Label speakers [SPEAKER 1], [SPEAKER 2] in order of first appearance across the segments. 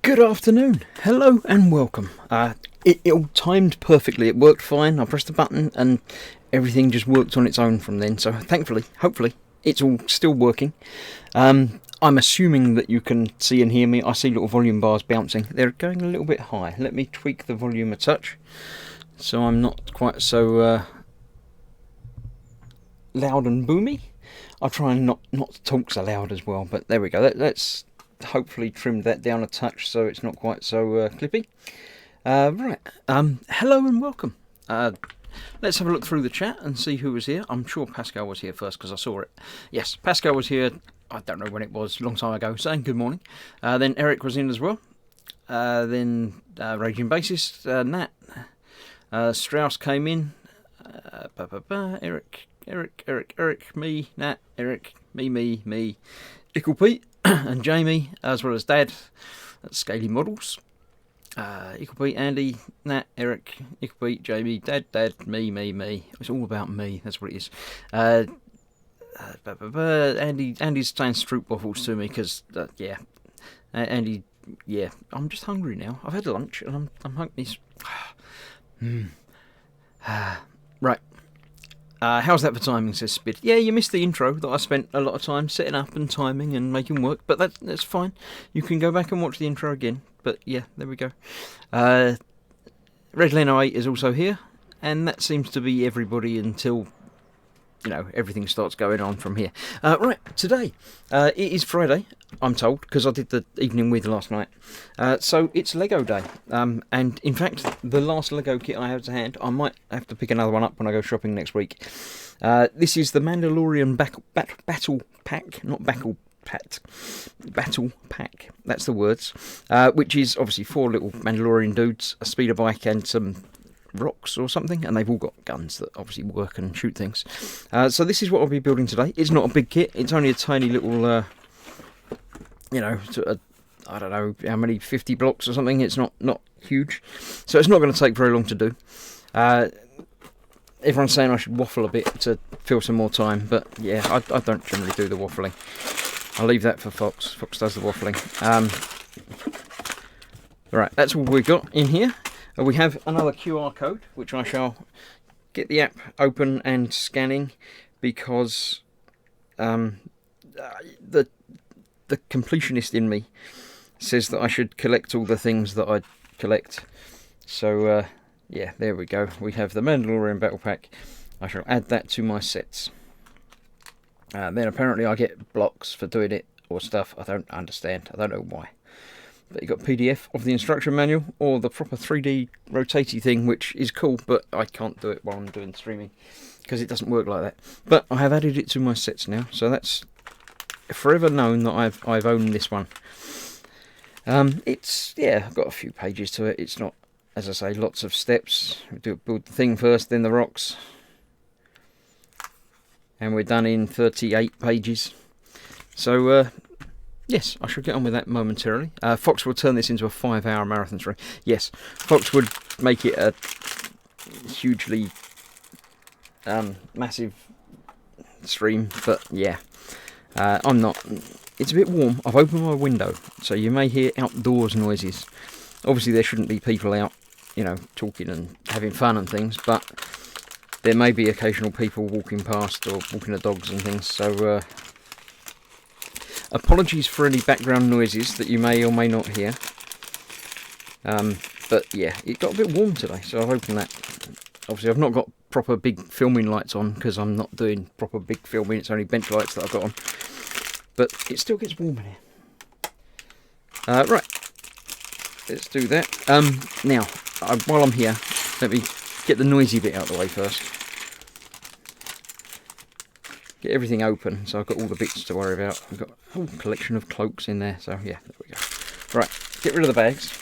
[SPEAKER 1] Good afternoon, hello and welcome. It all timed perfectly, it worked fine. I pressed the button and everything just worked on its own from then. So thankfully, hopefully, it's all still working. I'm assuming that you can see and hear me. I see little volume bars bouncing. They're going a little bit high. Let me tweak the volume a touch so I'm not quite so loud and boomy. I'll try and not to talk so loud as well, but there we go. Let's hopefully trim that down a touch so it's not quite so clippy. Right, hello and welcome. Let's have a look through the chat and see who was here. I'm sure Pascal was here first because I saw it. Yes, Pascal was here, I don't know when it was, a long time ago, saying good morning. Then Eric was in as well. Then Raging Bassist, Nat. Strauss came in. Eric, me, Nat, Eric, me. Ickle Pete and Jamie, as well as Dad at Scaly Models. Ickle Pete, Andy, Nat, Eric, Ickle Pete, Jamie, Dad, me. It's all about me, that's what it is. Andy's saying stroop waffles to me because, Andy, yeah, I'm just hungry now. I've had lunch and I'm hungry. Right. How's that for timing, says Spid. Yeah, you missed the intro that I spent a lot of time setting up and timing and making work, but that's fine. You can go back and watch the intro again, but yeah, there we go. Red Leno 8 is also here, and that seems to be everybody until, everything starts going on from here. Right, today, it is Friday, I'm told, because I did the evening with last night. So it's Lego Day, and in fact, the last Lego kit I have to hand, I might have to pick another one up when I go shopping next week. This is the Mandalorian Battle Pack, not Battle Pack, that's the words, which is obviously 4 little Mandalorian dudes, a speeder bike and some rocks or something, and they've all got guns that obviously work and shoot things. So this is what I'll be building today. It's not a big kit, it's only a tiny little, I don't know how many, 50 blocks or something. It's not huge, so it's not going to take very long to do. Everyone's saying I should waffle a bit to fill some more time, but yeah, I don't generally do the waffling. I'll leave that for Fox. Fox does the waffling. Right, that's all we've got in here. We have another QR code, which I shall get the app open and scanning, because the completionist in me says that I should collect all the things that I collect. So, yeah, there we go. We have the Mandalorian Battle Pack. I shall add that to my sets. Then apparently I get blocks for doing it or stuff. I don't understand. I don't know why. But you got PDF of the instruction manual or the proper 3D rotatey thing, which is cool, but I can't do it while I'm doing streaming because it doesn't work like that. But I have added it to my sets now, so that's forever known that I've owned this one. It's, yeah, I've got a few pages to it. It's not, as I say, lots of steps. We build the thing first, then the rocks, and we're done in 38 pages. So yes, I shall get on with that momentarily. Fox will turn this into a 5-hour marathon stream. Yes, Fox would make it a hugely massive stream, but yeah, I'm not. It's a bit warm. I've opened my window, so you may hear outdoors noises. Obviously, there shouldn't be people out, talking and having fun and things, but there may be occasional people walking past or walking the dogs and things, so apologies for any background noises that you may or may not hear. But yeah, it got a bit warm today, so I've opened that. Obviously, I've not got proper big filming lights on because I'm not doing proper big filming. It's only bench lights that I've got on. But it still gets warm in here. Right, let's do that. Now, while I'm here, let me get the noisy bit out of the way first. Get everything open, so I've got all the bits to worry about. I've got a whole collection of cloaks in there, so yeah, there we go. Right, get rid of the bags.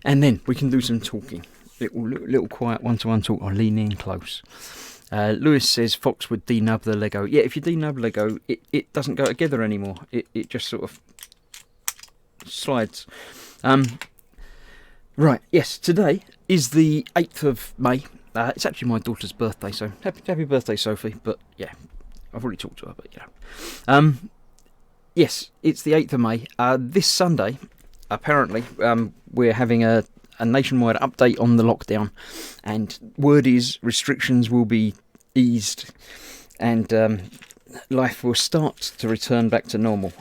[SPEAKER 1] And then we can do some talking. Little quiet one-to-one talk. I'll lean in close. Lewis says Fox would denub the Lego. Yeah, if you denub Lego, it doesn't go together anymore. It just sort of slides. Right, yes, today is the 8th of May. It's actually my daughter's birthday, so happy birthday, Sophie. But yeah, I've already talked to her, but Yes, it's the 8th of May. This Sunday, apparently, we're having a nationwide update on the lockdown, and word is restrictions will be eased, and life will start to return back to normal.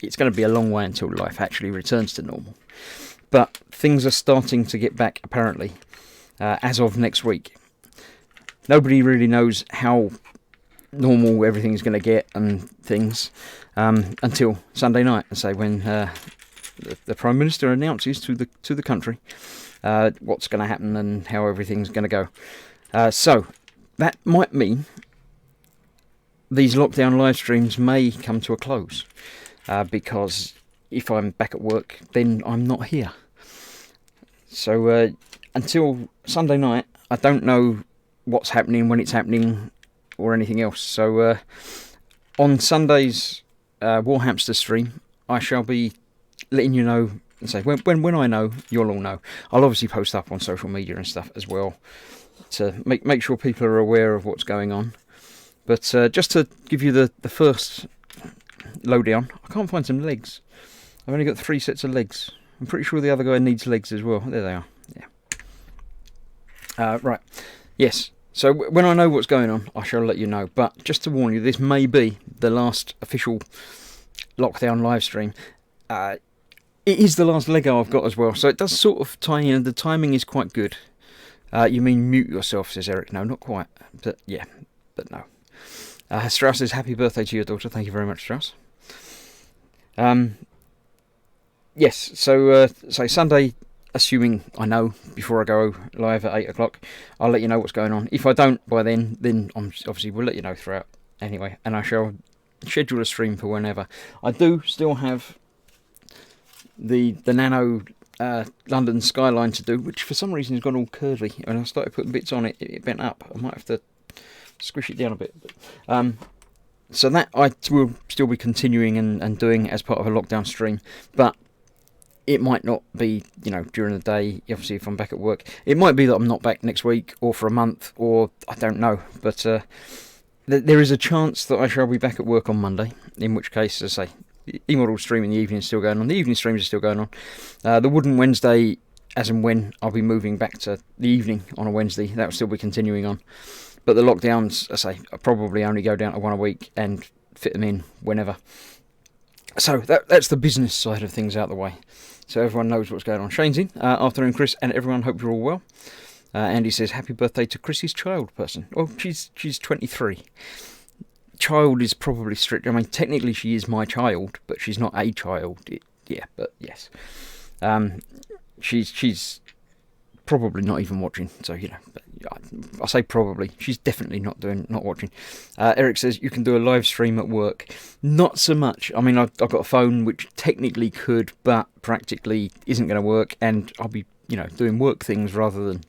[SPEAKER 1] It's going to be a long way until life actually returns to normal, but things are starting to get back, apparently, as of next week. Nobody really knows how normal everything's going to get and things until Sunday night, I say, when the Prime Minister announces to the country what's going to happen and how everything's going to go. So that might mean these lockdown live streams may come to a close, because if I'm back at work, then I'm not here. So until Sunday night, I don't know what's happening, when it's happening, or anything else. So on Sunday's Warhamster stream, I shall be letting you know, and say when I know, you'll all know. I'll obviously post up on social media and stuff as well to make sure people are aware of what's going on. But just to give you the first lowdown, I can't find some legs. I've only got 3 sets of legs. I'm pretty sure the other guy needs legs as well. There they are. Yeah. Right. Yes. So when I know what's going on, I shall let you know. But just to warn you, this may be the last official lockdown live stream. It is the last Lego I've got as well, so it does sort of tie in. The timing is quite good. You mean mute yourself, says Eric. No, not quite. But yeah, but no. Strauss says, happy birthday to your daughter. Thank you very much, Strauss. Yes, so Sunday, assuming I know before I go live at 8 o'clock, I'll let you know what's going on. If I don't by then obviously we'll let you know throughout anyway, and I shall schedule a stream for whenever. I do still have the Nano London skyline to do, which for some reason has gone all curvy. When I started putting bits on it, it bent up. I might have to squish it down a bit. So that I will still be continuing and doing as part of a lockdown stream, but it might not be, during the day, obviously, if I'm back at work. It might be that I'm not back next week, or for a month, or I don't know. But there is a chance that I shall be back at work on Monday, in which case, as I say, E-Model stream in the evening is still going on. The evening streams are still going on. The Wooden Wednesday, as and when I'll be moving back to the evening on a Wednesday, that will still be continuing on. But the lockdowns, as I say, I'll probably only go down to 1 a week and fit them in whenever. So that's the business side of things out of the way. So everyone knows what's going on. Shane's in. Afternoon, Chris, and everyone. Hope you're all well. Andy says, happy birthday to Chrissy's child person. Well, she's 23. Child is probably strict. I mean, technically she is my child, but she's not a child. But yes. She's probably not even watching. So, but I say probably. She's definitely not watching. Eric says, you can do a live stream at work. Not so much. I mean, I've got a phone which technically could, but practically isn't going to work. And I'll be, doing work things rather than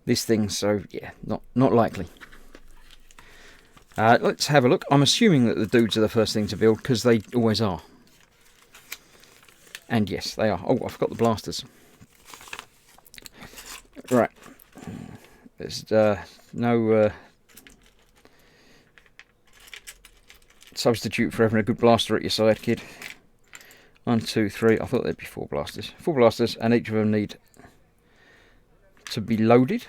[SPEAKER 1] this thing. So, yeah, not likely. Let's have a look. I'm assuming that the dudes are the first thing to build, because they always are. And yes, they are. Oh, I forgot the blasters. Right. There's no substitute for having a good blaster at your side, kid. 1, 2, 3. I thought there'd be 4 blasters. 4 blasters, and each of them need to be loaded.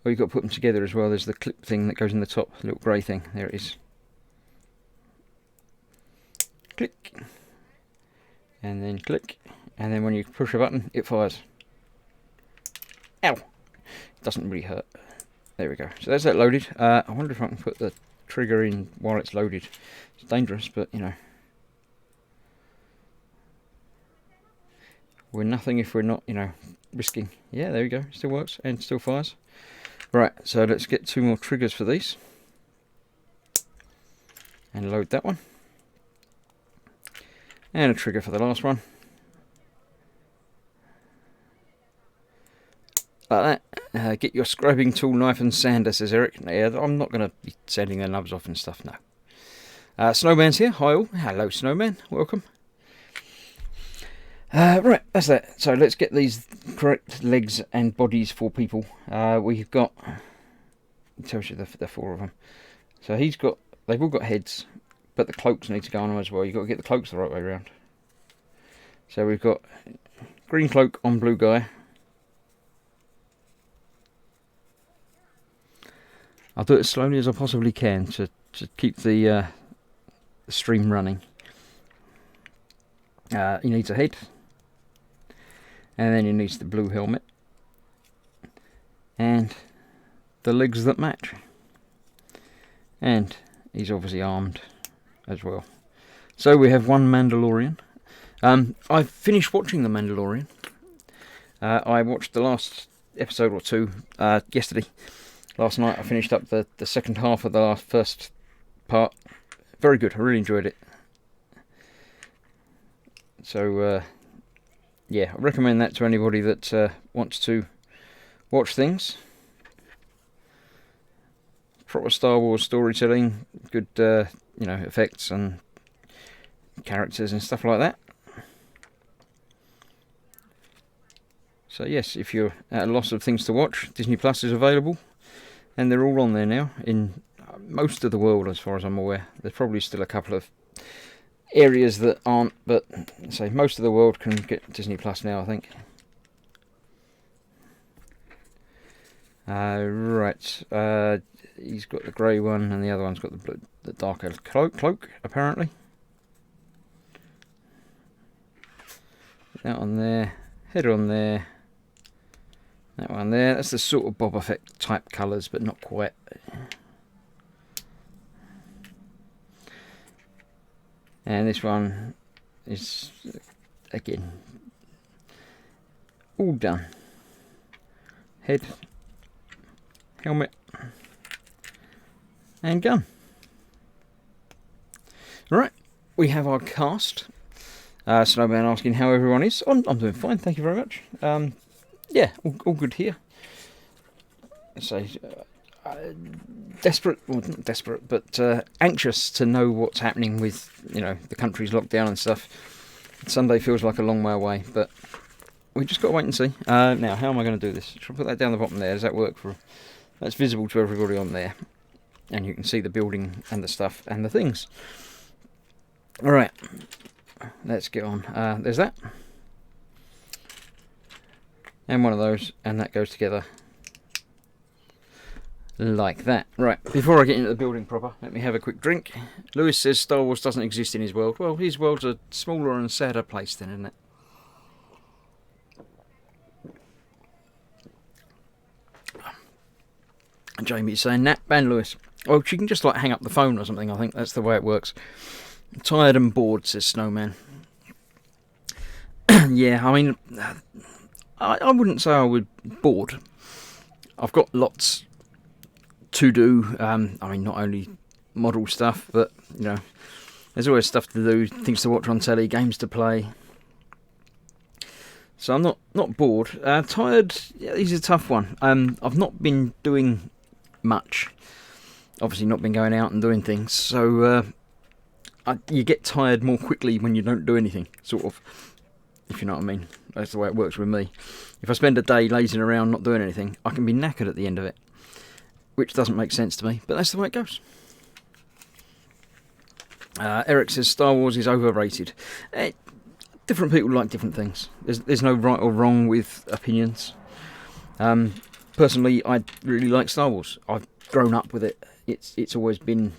[SPEAKER 1] Oh, you've got to put them together as well. There's the clip thing that goes in the top, the little grey thing. There it is. Click. And then click. And then when you push a button, it fires. Ow! It doesn't really hurt. There we go. So there's that loaded. I wonder if I can put the trigger in while it's loaded. It's dangerous, but, we're nothing if we're not, risking. Yeah, there we go. Still works and still fires. Right, so let's get 2 more triggers for these. And load that one. And a trigger for the last one. Like that. Get your scraping tool, knife and sander, says Eric. Yeah, I'm not going to be sanding their nubs off and stuff, no. Snowman's here. Hi all. Hello, Snowman. Welcome. Right, that's that. So let's get these correct legs and bodies for people. We've got... It tells you the 4 of them. So they've all got heads. but the cloaks need to go on them as well. You've got to get the cloaks the right way around. So we've got green cloak on blue guy. I'll do it as slowly as I possibly can to keep the stream running. He needs a head, and then he needs the blue helmet, and the legs that match. And he's obviously armed as well. So we have one Mandalorian. I've finished watching The Mandalorian. I watched the last episode or two yesterday. Last night I finished up the second half of the first part. Very good, I really enjoyed it. So, yeah, I recommend that to anybody that wants to watch things. Proper Star Wars storytelling, good, effects and characters and stuff like that. So yes, if you're at a loss of things to watch, Disney Plus is available, and they're all on there now in most of the world, as far as I'm aware. There's probably still a couple of areas that aren't, but say most of the world can get Disney Plus now, I think. Right. He's got the grey one, and the other one's got the darker cloak, apparently. That one there, head on there, that one there. That's the sort of Boba Fett type colours, but not quite. And this one is, again, all done. Head, helmet, and gun. Right, we have our cast. Snowman asking how everyone is. I'm doing fine, thank you very much. Yeah, all good here. So, desperate, well not desperate, but anxious to know what's happening with, the country's lockdown and stuff. Sunday feels like a long way away, but we just got to wait and see. Now, how am I going to do this? Should I put that down the bottom there? Does that work for? That's visible to everybody on there, and you can see the building and the stuff and the things. All right, let's get on. There's that, and one of those, and that goes together like that. Right, before I get into the building proper, let me have a quick drink. Lewis says Star Wars doesn't exist in his world. Well, his world's a smaller and sadder place then, isn't it? And Jamie's saying, Nat, ban Lewis. Well, she can just hang up the phone or something, I think. That's the way it works. I'm tired and bored, says Snowman. Yeah, I mean, I wouldn't say I would bored. I've got lots to do. I mean, not only model stuff, but, there's always stuff to do, things to watch on telly, games to play. So I'm not bored. Tired, yeah, this is a tough one. I've not been doing much. Obviously not been going out and doing things. So you get tired more quickly when you don't do anything, sort of. If you know what I mean. That's the way it works with me. If I spend a day lazing around not doing anything, I can be knackered at the end of it. Which doesn't make sense to me, but that's the way it goes. Eric says Star Wars is overrated. Different people like different things. There's no right or wrong with opinions. Personally, I really like Star Wars. I've grown up with it. It's always been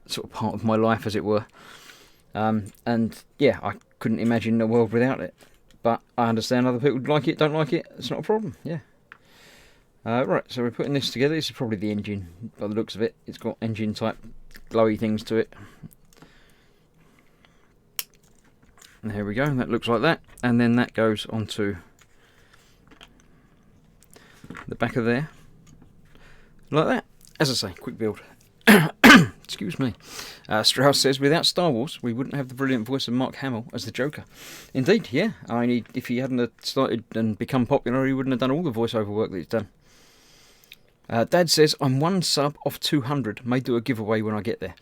[SPEAKER 1] sort of part of my life, as it were. And yeah, I couldn't imagine a world without it. But I understand other people like it, don't like it. It's not a problem. Yeah. Right, so we're putting this together. This is probably the engine, by the looks of it. It's got engine type glowy things to it. And there we go, that looks like that. And then that goes onto the back of there. Like that. As I say, quick build. Excuse me. Strauss says, without Star Wars, we wouldn't have the brilliant voice of Mark Hamill as the Joker. Indeed, yeah. I mean, if he hadn't started and become popular, he wouldn't have done all the voiceover work that he's done. Dad says, I'm 1 sub off 200. May do a giveaway when I get there.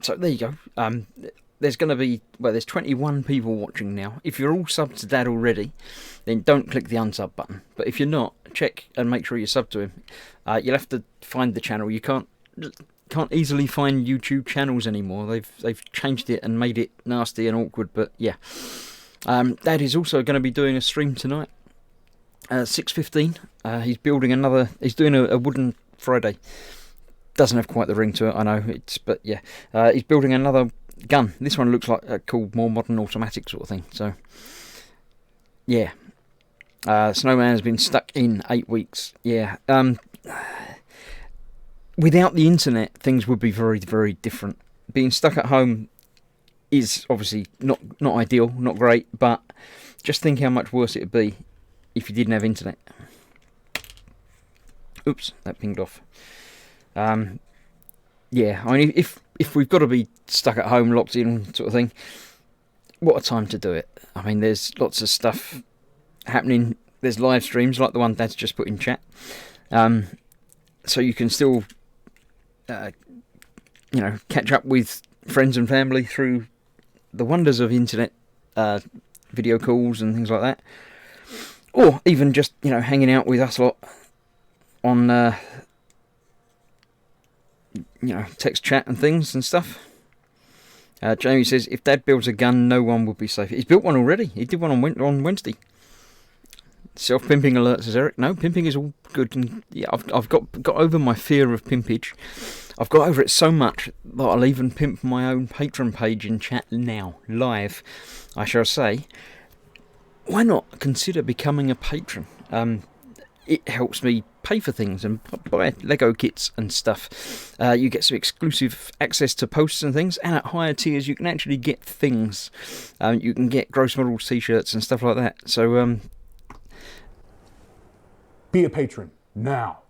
[SPEAKER 1] So there you go. There's going to be, there's 21 people watching now. If you're all subbed to Dad already, then don't click the unsub button. But if you're not, check and make sure you're subbed to him. You'll have to find the channel. You can't, can't easily find YouTube channels anymore. They've changed it and made it nasty and awkward. But yeah, Dad is also going to be doing a stream tonight, 6:15. He's building another. He's doing a wooden Friday. Doesn't have quite the ring to it, I know. But yeah, he's building another gun. This one looks like a cool, more modern automatic sort of thing. So yeah, Snowman has been stuck in 8 weeks. Yeah. Without the internet, things would be very, very different. Being stuck at home is obviously not ideal, not great, but just think how much worse it would be if you didn't have internet. Oops, that pinged off. Yeah, I mean, if we've got to be stuck at home, locked in, sort of thing, what a time to do it. I mean, there's lots of stuff happening. There's live streams like the one Dad's just put in chat. So you can still, catch up with friends and family through the wonders of internet, video calls and things like that. Or even just, hanging out with us lot on, text chat and things and stuff. Jamie says, if Dad builds a gun, no one will be safe. He's built one already. He did one on Wednesday. Self-pimping alert, says Eric. No, pimping is all good. And yeah, I've got over my fear of pimpage. I've got over it so much that I'll even pimp my own Patreon page in chat now, live. I shall say, why not consider becoming a patron? It helps me pay for things and buy Lego kits and stuff. You get some exclusive access to posts and things, and at higher tiers you can actually get things. You can get Gross Models t-shirts and stuff like that. So
[SPEAKER 2] be a patron now.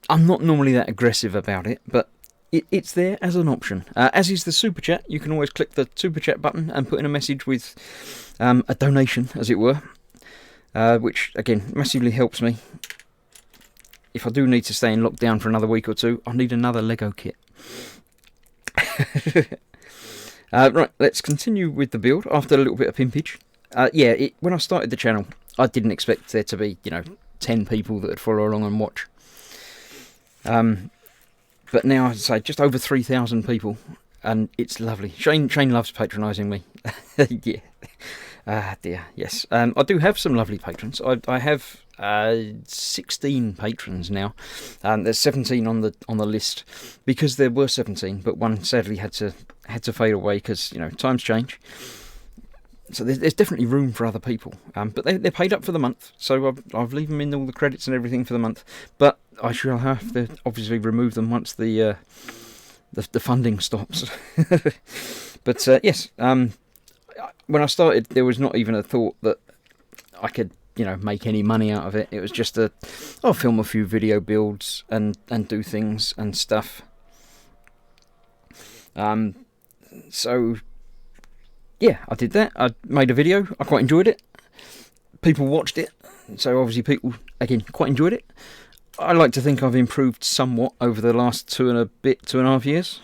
[SPEAKER 1] I'm not normally that aggressive about it, but it's there as an option. As is the super chat. You can always click the super chat button and put in a message with a donation, as it were, which again massively helps me. If I do need to stay in lockdown for another week or two, I'll need another Lego kit. Right, let's continue with the build after a little bit of pimpage. When I started the channel, I didn't expect there to be, 10 people that would follow along and watch. But now, I'd say, just over 3,000 people, and it's lovely. Shane loves patronising me. Yeah. Dear, yes. I do have some lovely patrons. I have 16 patrons now. There's 17 on the list because there were 17, but one sadly had to fade away because times change. So there's definitely room for other people, but they're paid up for the month, so I've leave them in all the credits and everything for the month. But I shall have to obviously remove them once the funding stops. But yes, when I started, there was not even a thought that I could make any money out of it. It was just I'll film a few video builds and do things and stuff. So. Yeah, I did that. I made a video. I quite enjoyed it. People watched it. So obviously people, again, quite enjoyed it. I like to think I've improved somewhat over the last 2.5 years.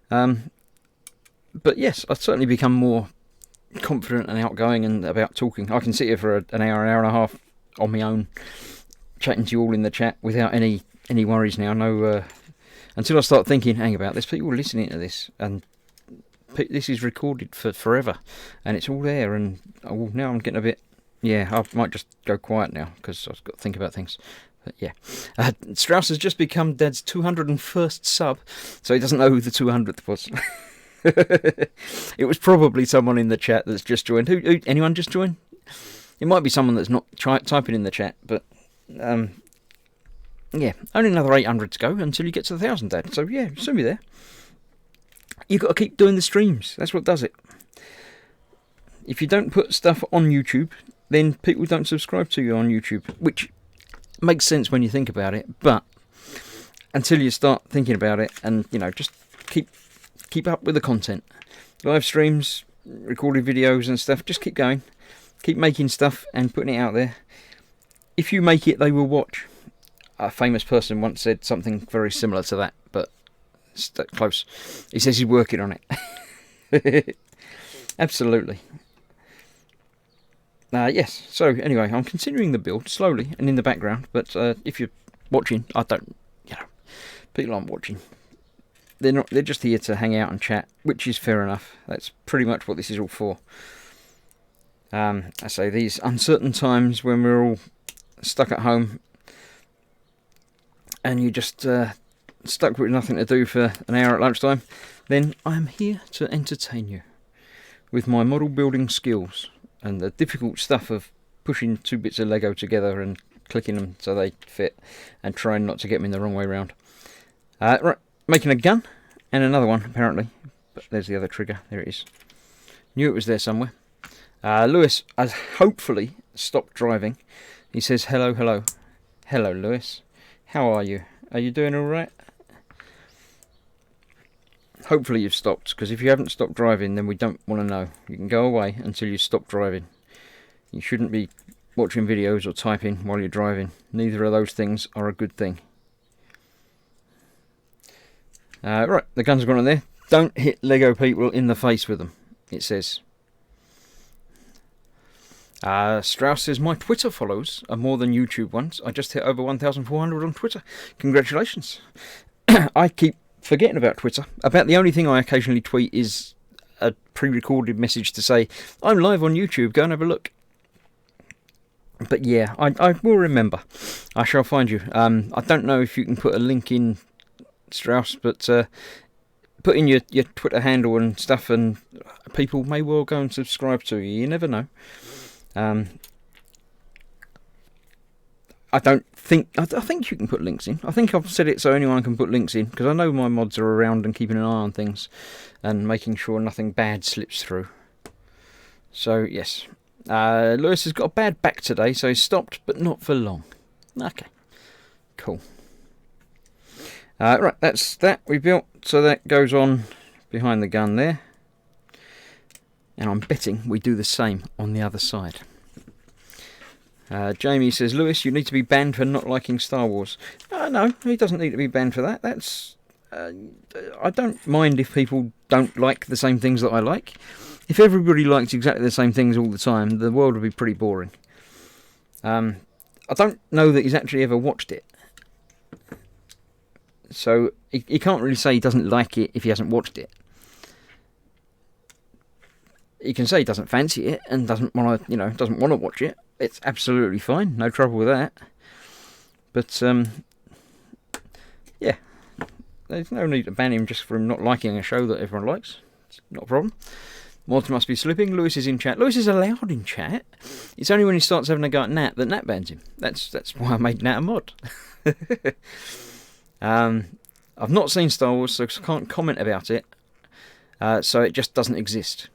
[SPEAKER 1] But yes, I've certainly become more confident and outgoing and about talking. I can sit here for an hour and a half on my own, chatting to you all in the chat without any worries now. No, until I start thinking, hang about, there's people listening to this and this is recorded for forever, and it's all there. And now I'm getting a bit. Yeah, I might just go quiet now because I've got to think about things. But yeah, Strauss has just become Dad's 201st sub, so he doesn't know who the 200th was. It was probably someone in the chat that's just joined. Who anyone just joined? It might be someone that's not typing in the chat, but yeah, only another 800 to go until you get to the 1,000, Dad. So yeah, soon be there. You've got to keep doing the streams. That's what does it. If you don't put stuff on YouTube, then people don't subscribe to you on YouTube, which makes sense when you think about it. But until you start thinking about it and, just keep up with the content. Live streams, recorded videos and stuff, just keep going. Keep making stuff and putting it out there. If you make it, they will watch. A famous person once said something very similar to that, but close. He says he's working on it. Absolutely. Yes, so anyway, I'm continuing the build slowly and in the background, but if you're watching, I don't, People aren't watching. They're not. They're just here to hang out and chat, which is fair enough. That's pretty much what this is all for. I say these uncertain times when we're all stuck at home, and you just stuck with nothing to do for an hour at lunchtime, then I'm here to entertain you with my model building skills and the difficult stuff of pushing 2 bits of Lego together and clicking them so they fit and trying not to get them in the wrong way round. Right, making a gun and another one apparently, but there's the other trigger. There it is. Knew it was there somewhere. Lewis has hopefully stopped driving. He says hello, hello. Hello, Lewis. How are you? Are you doing all right? Hopefully you've stopped, because if you haven't stopped driving, then we don't want to know. You can go away until you stop driving. You shouldn't be watching videos or typing while you're driving. Neither of those things are a good thing. Right, the guns are gone on there. Don't hit Lego people in the face with them, it says. Strauss says, my Twitter follows are more than YouTube ones. I just hit over 1,400 on Twitter. Congratulations. I keep forgetting about Twitter. About the only thing I occasionally tweet is a pre-recorded message to say, I'm live on YouTube, go and have a look. But yeah, I will remember. I shall find you. I don't know if you can put a link in, Strauss, but put in your Twitter handle and stuff, and people may well go and subscribe to you. You never know. I think you can put links in. I think I've said it so anyone can put links in, because I know my mods are around and keeping an eye on things and making sure nothing bad slips through. So yes, Lewis has got a bad back today, so he's stopped, but not for long. Okay, cool. Right, that's that we built, so that goes on behind the gun there. And I'm betting we do the same on the other side. Jamie says, Lewis, you need to be banned for not liking Star Wars. No, he doesn't need to be banned for that. That's I don't mind if people don't like the same things that I like. If everybody liked exactly the same things all the time, the world would be pretty boring. I don't know that he's actually ever watched it. So he can't really say he doesn't like it if he hasn't watched it. He can say he doesn't fancy it and doesn't want to watch it. It's absolutely fine, no trouble with that. But yeah, there's no need to ban him just for him not liking a show that everyone likes. It's not a problem. Mods must be slipping. Lewis is in chat. Lewis is allowed in chat. It's only when he starts having a go at Nat that Nat bans him. That's why I made Nat a mod. I've not seen Star Wars, so I can't comment about it. So it just doesn't exist.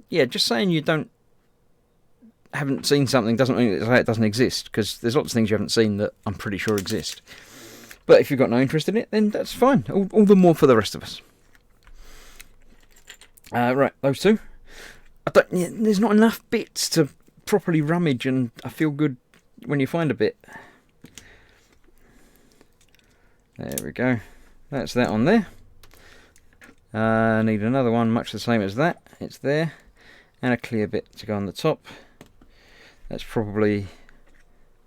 [SPEAKER 1] Just saying you haven't seen something doesn't mean it doesn't exist, because there's lots of things you haven't seen that I'm pretty sure exist. But if you've got no interest in it, then that's fine. All the more for the rest of us. Right, those two. There's not enough bits to properly rummage, and I feel good when you find a bit. There we go. That's that on there. I need another one much the same as that. It's there. And a clear bit to go on the top. That's probably...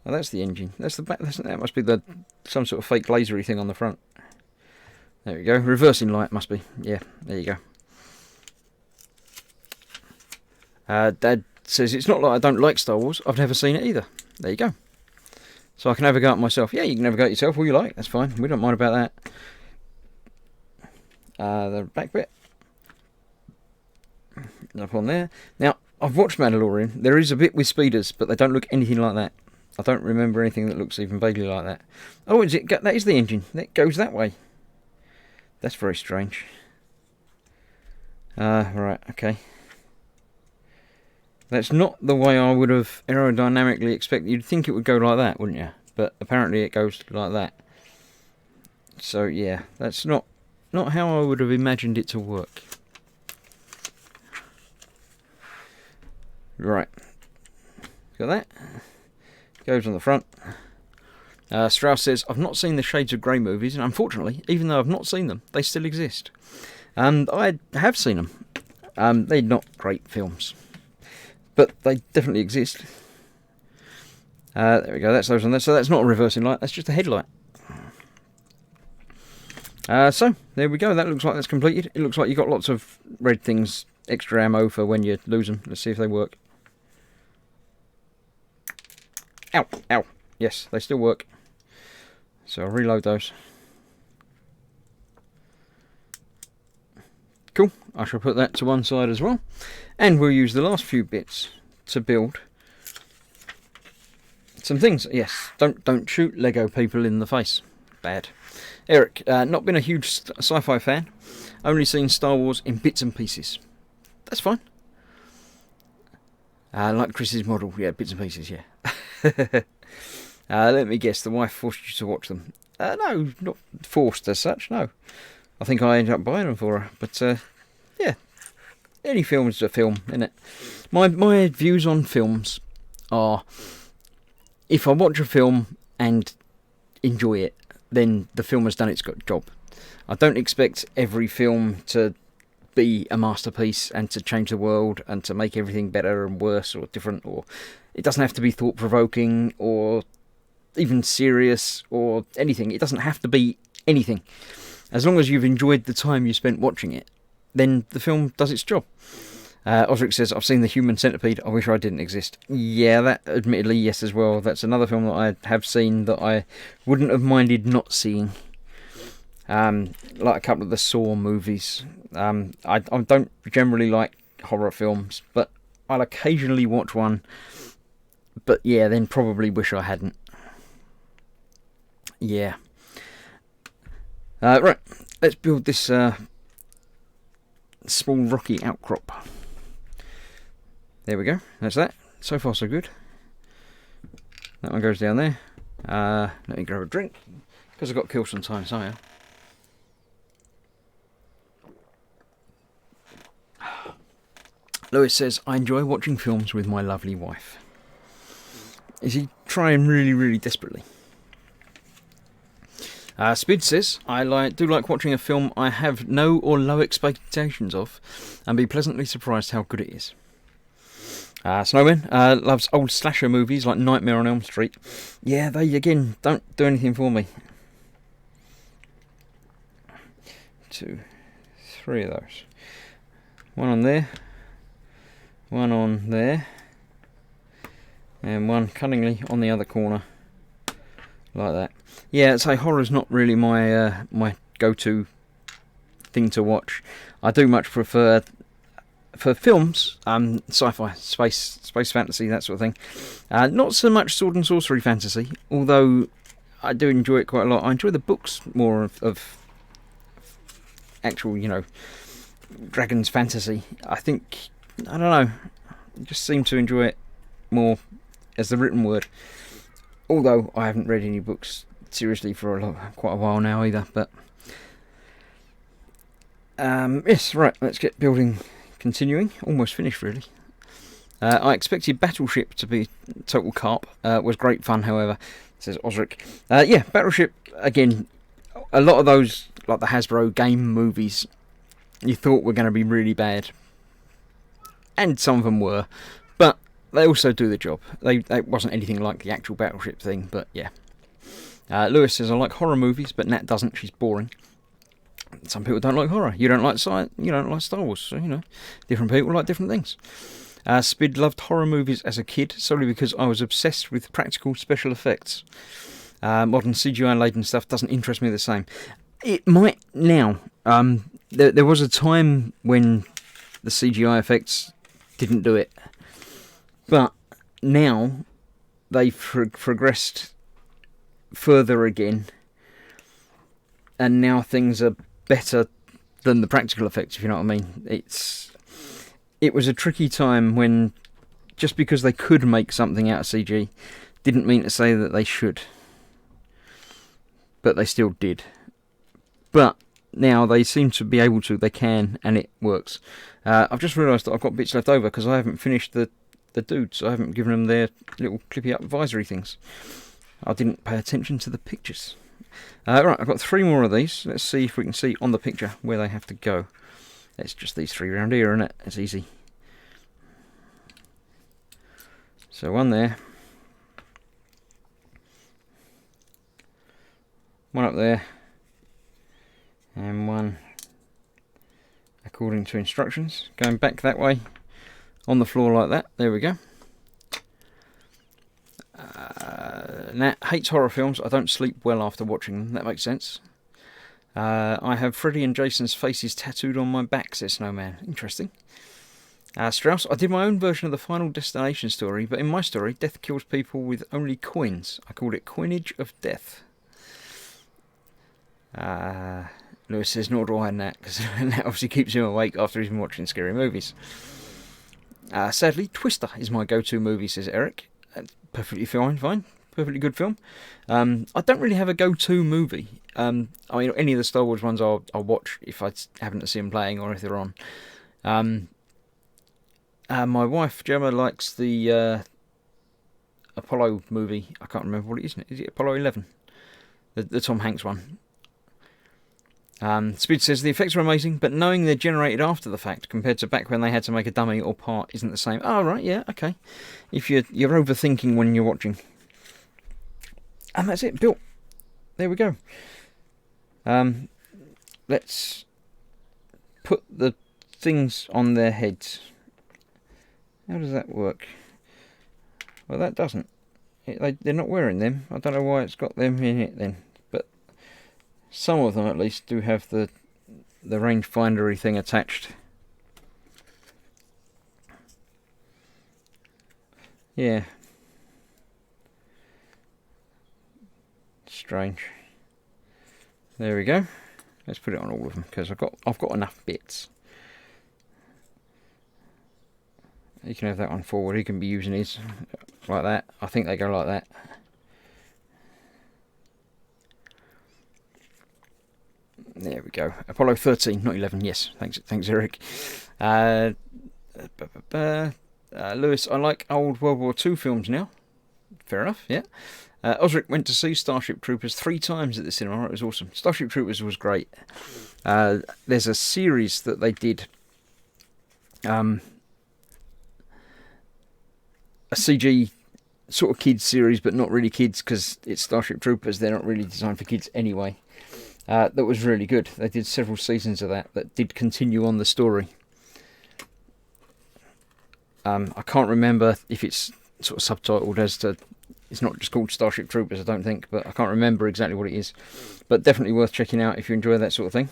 [SPEAKER 1] Oh, that's the engine. That's the back. That must be some sort of fake lasery thing on the front. There we go. Reversing light must be. Yeah, there you go. Dad says, it's not like I don't like Star Wars. I've never seen it either. There you go. So I can have a go at myself. Yeah, you can have a go at yourself all you like. That's fine. We don't mind about that. The back bit. Up on there. Now, I've watched Mandalorian. There is a bit with speeders, but they don't look anything like that. I don't remember anything that looks even vaguely like that. Oh, is it? That is the engine. It goes that way. That's very strange. Right, okay. That's not the way I would have aerodynamically expected. You'd think it would go like that, wouldn't you? But apparently it goes like that. So yeah, that's not how I would have imagined it to work. Right. Got that? Goes on the front. Strauss says, I've not seen the Shades of Grey movies, and unfortunately, even though I've not seen them, they still exist. And I have seen them. They're not great films, but they definitely exist. There we go, that's those on there. So that's not a reversing light, that's just a headlight. So, there we go. That looks like that's completed. It looks like you got lots of red things, extra ammo for when you lose them. Let's see if they work. Ow, ow. Yes, they still work. So I'll reload those. Cool. I shall put that to one side as well. And we'll use the last few bits to build some things. Yes, don't shoot Lego people in the face. Bad. Eric, not been a huge sci-fi fan. Only seen Star Wars in bits and pieces. That's fine. Like Chris's model. Yeah, bits and pieces, yeah. Let me guess, the wife forced you to watch them. No, not forced as such, no. I think I ended up buying them for her. But, yeah. Any film is a film, isn't it? My views on films are, if I watch a film and enjoy it, then the film has done its job. I don't expect every film to be a masterpiece and to change the world and to make everything better and worse or different, or it doesn't have to be thought-provoking or even serious or anything. It doesn't have to be anything. As long as you've enjoyed the time you spent watching it, then the film does its job. Osric says, I've seen The Human Centipede. I wish I didn't exist. Yeah, that admittedly, yes, as well. That's another film that I have seen that I wouldn't have minded not seeing. Like a couple of the Saw movies. I don't generally like horror films, but I'll occasionally watch one. But yeah, then probably wish I hadn't. Yeah. Right, let's build this small rocky outcrop. There we go, that's that. So far so good. That one goes down there. Let me grab a drink, because I've got to kill some time, so I am. Lewis says, I enjoy watching films with my lovely wife. Is he trying really, really desperately? Spid says, I do like watching a film I have no or low expectations of and be pleasantly surprised how good it is. Snowman loves old slasher movies like Nightmare on Elm Street. Yeah, they again don't do anything for me. 2, 3 of those. One on there. One on there. And one cunningly on the other corner. Like that. Yeah, so horror's not really my my go-to thing to watch. I do much prefer, for films, sci-fi, space fantasy, that sort of thing. Not so much sword and sorcery fantasy, although I do enjoy it quite a lot. I enjoy the books more of actual, dragons fantasy. I think, I don't know, I just seem to enjoy it more as the written word. Although I haven't read any books seriously for quite a while now either. But yes, right, let's get building continuing. Almost finished, really. I expected Battleship to be total carp. Was great fun, however, says Osric. Yeah, Battleship, again, a lot of those, like the Hasbro game movies, you thought were going to be really bad. And some of them were. But they also do the job. It wasn't anything like the actual Battleship thing, but yeah. Lewis says, I like horror movies, but Nat doesn't. She's boring. Some people don't like horror. You don't like science. You don't like Star Wars. So, different people like different things. Spid loved horror movies as a kid, solely because I was obsessed with practical special effects. Modern CGI-laden stuff doesn't interest me the same. It might now. There was a time when the CGI effects didn't do it. But now they've progressed further again, and now things are better than the practical effects, if you know what I mean. It was a tricky time when, just because they could make something out of CG didn't mean to say that they should, but they still did. But now they seem to be able to, they can, and it works. I've just realised that I've got bits left over because I haven't finished the dudes. I haven't given them their little clippy up advisory things. I didn't pay attention to the pictures. Right, I've got 3 more of these. Let's see if we can see on the picture where they have to go. It's just these 3 round here, isn't it? It's easy. So one there. One up there. and one according to instructions. Going back that way on the floor like that. There we go. Nat hates horror films. I don't sleep well after watching them. That makes sense. I have Freddy and Jason's faces tattooed on my back, says Snowman. Interesting. Strauss, I did my own version of the Final Destination story, but in my story, death kills people with only coins. I called it Coinage of Death. Lewis says, nor do I, Nat, because that obviously keeps him awake after he's been watching scary movies. Sadly, Twister is my go-to movie, says Eric. Perfectly fine. Perfectly good film. I don't really have a go-to movie. I mean, any of the Star Wars ones I'll watch if I happen to see them playing or if they're on. My wife, Gemma, likes the Apollo movie. I can't remember what it is. Is it Apollo 11? The Tom Hanks one. Speed says, the effects are amazing, but knowing they're generated after the fact compared to back when they had to make a dummy or part isn't the same. Oh, right, yeah, okay. If you're overthinking when you're watching. And that's it, built. There we go. Let's put the things on their heads. How does that work? Well, that doesn't. They're not wearing them. I don't know why it's got them in it then. But some of them, at least, do have the rangefindery thing attached. Yeah. Strange. There we go. Let's put it on all of them because I've got enough bits. You can have that one forward. He can be using his like that. I think they go like that. There we go. Apollo 13, not 11. Yes, thanks, Eric. Lewis, I like old World War II films now. Fair enough. Yeah. Osric went to see Starship Troopers 3 times at the cinema. It was awesome. Starship Troopers was great. There's a series that they did. A CG sort of kids series, but not really kids because it's Starship Troopers. They're not really designed for kids anyway. That was really good. They did several seasons of that did continue on the story. I can't remember if it's sort of subtitled as to... It's not just called Starship Troopers, I don't think, but I can't remember exactly what it is. But definitely worth checking out if you enjoy that sort of thing.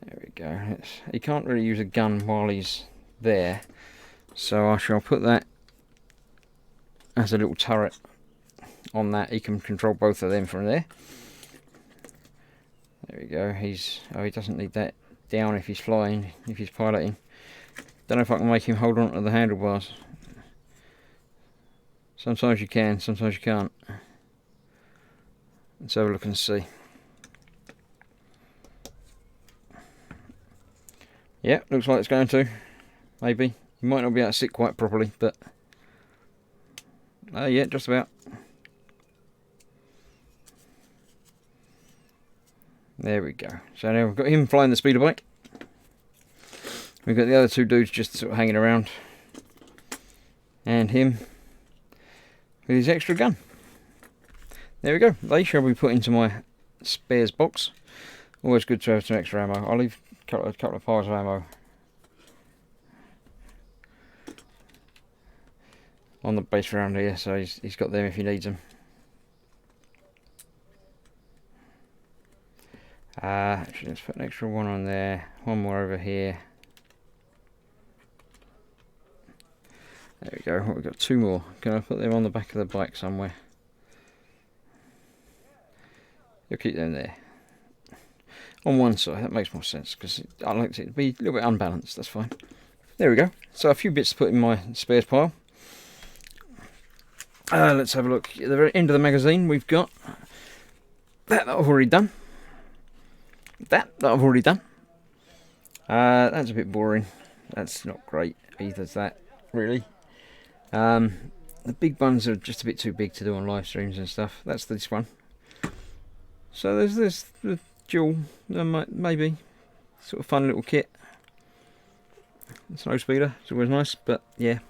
[SPEAKER 1] There we go. He can't really use a gun while he's there, so I shall put that as a little turret on that. He can control both of them from there. There we go. He doesn't need that down if he's flying, if he's piloting. Don't know if I can make him hold on to the handlebars. Sometimes you can, sometimes you can't. Let's have a look and see. Yeah, looks like it's going to. Maybe. You might not be able to sit quite properly, but... yeah, just about. There we go. So now we've got him flying the speeder bike. We've got the other 2 dudes just sort of hanging around. And him with his extra gun. There we go. They shall be put into my spares box. Always good to have some extra ammo. I'll leave a couple of piles of ammo on the base around here, so he's got them if he needs them. Actually, let's put an extra one on there. One more over here. There we go. We've got 2 more. Can I put them on the back of the bike somewhere? You'll keep them there. On one side, that makes more sense because I like it to be a little bit unbalanced. That's fine. There we go. So a few bits to put in my spares pile. Let's have a look. At the very end of the magazine, we've got that I've already done. That I've already done. That's a bit boring. That's not great either. That really. The big ones are just a bit too big to do on live streams and stuff. That's this one. So there's this the dual, maybe sort of fun little kit. Snow speeder. It's always nice, but yeah.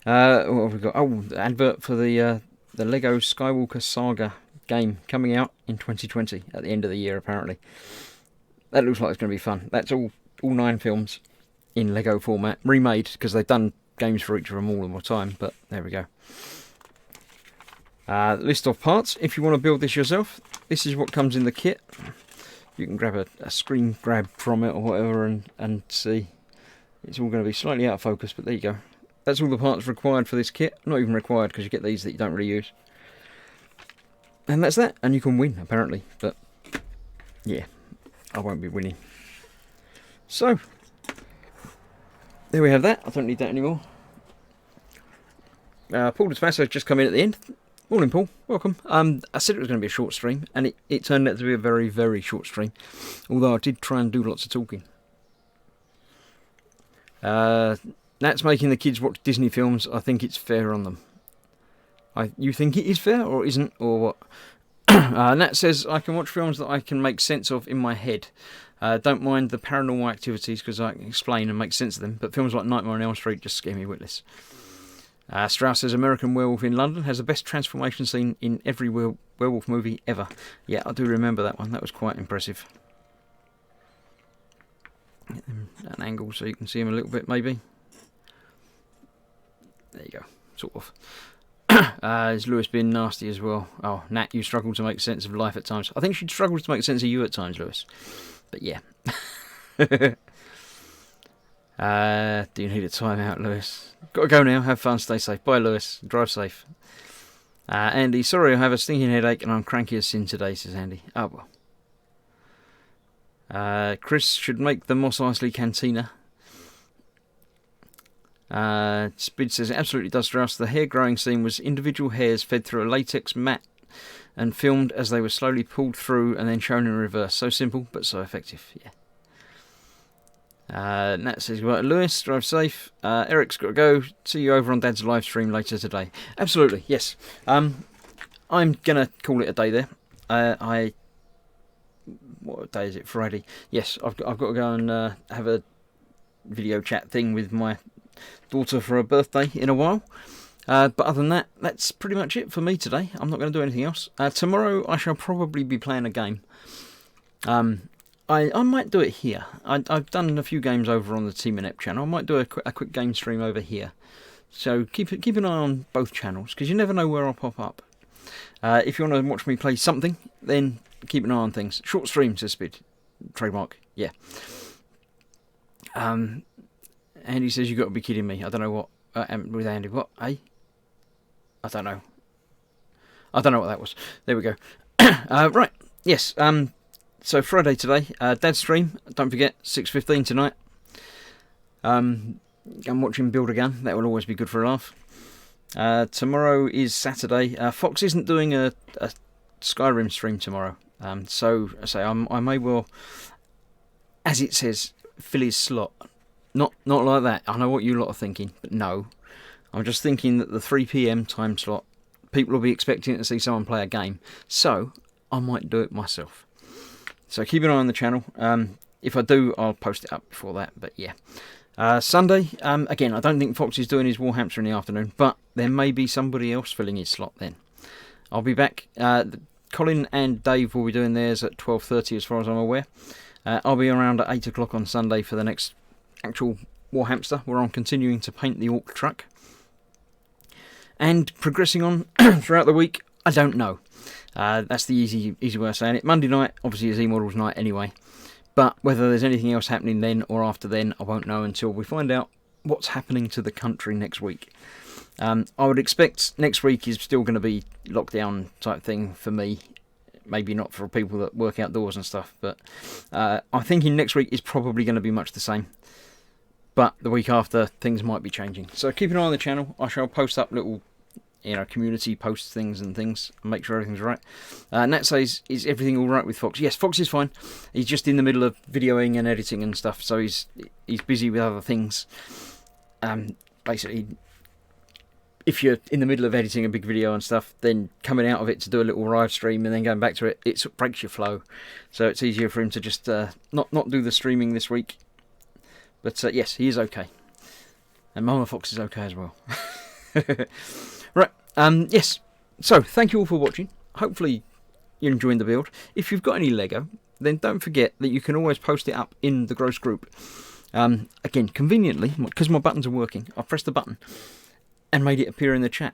[SPEAKER 1] What have we got? Oh, the advert for the Lego Skywalker Saga game coming out in 2020 at the end of the year, apparently. That looks like it's going to be fun. That's all 9 films in Lego format, remade, because they've done games for each of them all the time, but there we go. List of parts. If you want to build this yourself, this is what comes in the kit. You can grab a screen grab from it or whatever and see. It's all going to be slightly out of focus, but there you go. That's all the parts required for this kit. Not even required, because you get these that you don't really use. And that's that. And you can win, apparently. But, yeah, I won't be winning. So, there we have that. I don't need that anymore. Paul DeSpasso just come in at the end. Morning, Paul. Welcome. I said it was going to be a short stream, and it turned out to be a very, very short stream. Although I did try and do lots of talking. Nat's making the kids watch Disney films. I think it's fair on them. You think it is fair, or isn't, or what? Nat says, I can watch films that I can make sense of in my head. Don't mind the paranormal activities because I can explain and make sense of them, but films like Nightmare on Elm Street just scare me witless. Strauss says, American Werewolf in London has the best transformation scene in every werewolf movie ever. Yeah, I do remember that one. That was quite impressive. Get them at an angle so you can see him a little bit, maybe. There you go, sort of. Has Lewis been nasty as well? Oh, Nat, you struggle to make sense of life at times. I think she struggles to make sense of you at times, Lewis. But yeah. Do you need a timeout, Lewis? Got to go now. Have fun. Stay safe. Bye, Lewis. Drive safe. Andy, sorry, I have a stinking headache and I'm cranky as sin today, says Andy. Oh, well. Chris should make the Mos Eisley Cantina. Spid says, it absolutely does, Strauss. The hair growing scene was individual hairs fed through a latex mat and filmed as they were slowly pulled through and then shown in reverse. So simple, but so effective. Yeah. Nat says, goodbye to Lewis, drive safe. Eric's got to go. See you over on Dad's live stream later today. Absolutely, yes. I'm going to call it a day there. What day is it? Friday. Yes, I've got to go and have a video chat thing with my daughter for her birthday in a while. But other than that, that's pretty much it for me today. I'm not going to do anything else. Tomorrow I shall probably be playing a game. I might do it here. I've done a few games over on the Team Inept channel. I might do a quick game stream over here. So keep an eye on both channels, because you never know where I'll pop up. If you want to watch me play something, then keep an eye on things. Short stream, says Spid. Trademark, yeah. Andy says, you got to be kidding me. I don't know what, with Andy, what, eh? I don't know. I don't know what that was. There we go. Right, yes, so Friday today, Dad's stream, don't forget, 6:15 tonight. I'm watching Build a Gun, that will always be good for a laugh. Tomorrow is Saturday. Fox isn't doing a Skyrim stream tomorrow. So I say I may well, as it says, fill his slot. Not like that. I know what you lot are thinking, but no. I'm just thinking that the 3 PM time slot, people will be expecting to see someone play a game. So I might do it myself. So keep an eye on the channel. If I do, I'll post it up before that. But yeah. Sunday, again, I don't think Fox is doing his Warhamster in the afternoon, but there may be somebody else filling his slot then. I'll be back. Colin and Dave will be doing theirs at 12:30 as far as I'm aware. I'll be around at 8 o'clock on Sunday for the next actual Warhamster, where I'm continuing to paint the Orc truck. And progressing on throughout the week, I don't know. That's the easy way of saying it. Monday night, obviously, is E-Models night anyway. But whether there's anything else happening then or after then, I won't know until we find out what's happening to the country next week. I would expect next week is still going to be lockdown type thing for me. Maybe not for people that work outdoors and stuff. But I'm thinking next week is probably going to be much the same. But the week after, things might be changing. So keep an eye on the channel. I shall post up little, community posts things and make sure everything's right. Nat says, is everything all right with Fox? Yes, Fox is fine. He's just in the middle of videoing and editing and stuff, so he's busy with other things. Basically, if you're in the middle of editing a big video and stuff, then coming out of it to do a little live stream and then going back to it, it breaks your flow. So it's easier for him to just not do the streaming this week. But yes, he is okay. And Mama Fox is okay as well. Right, yes. So, thank you all for watching. Hopefully, you're enjoying the build. If you've got any Lego, then don't forget that you can always post it up in the Gross group. Again, conveniently, because my buttons are working, I've pressed the button and made it appear in the chat.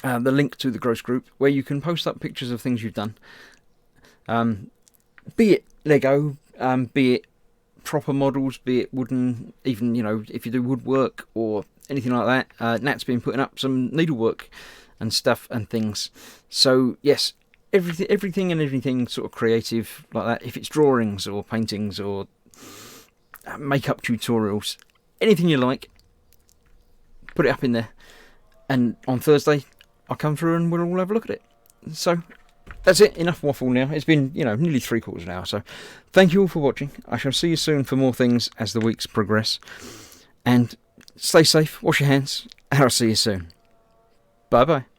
[SPEAKER 1] The link to the Gross group, where you can post up pictures of things you've done. Be it Lego, be it proper models, be it wooden, even, if you do woodwork or anything like that. Nat's been putting up some needlework and stuff and things. So yes, everything and anything sort of creative like that. If it's drawings or paintings or makeup tutorials, anything you like, put it up in there. And on Thursday, I'll come through and we'll all have a look at it. So that's it. Enough waffle now. It's been, nearly 3/4 of an hour. So thank you all for watching. I shall see you soon for more things as the weeks progress. And stay safe, wash your hands, and I'll see you soon. Bye-bye.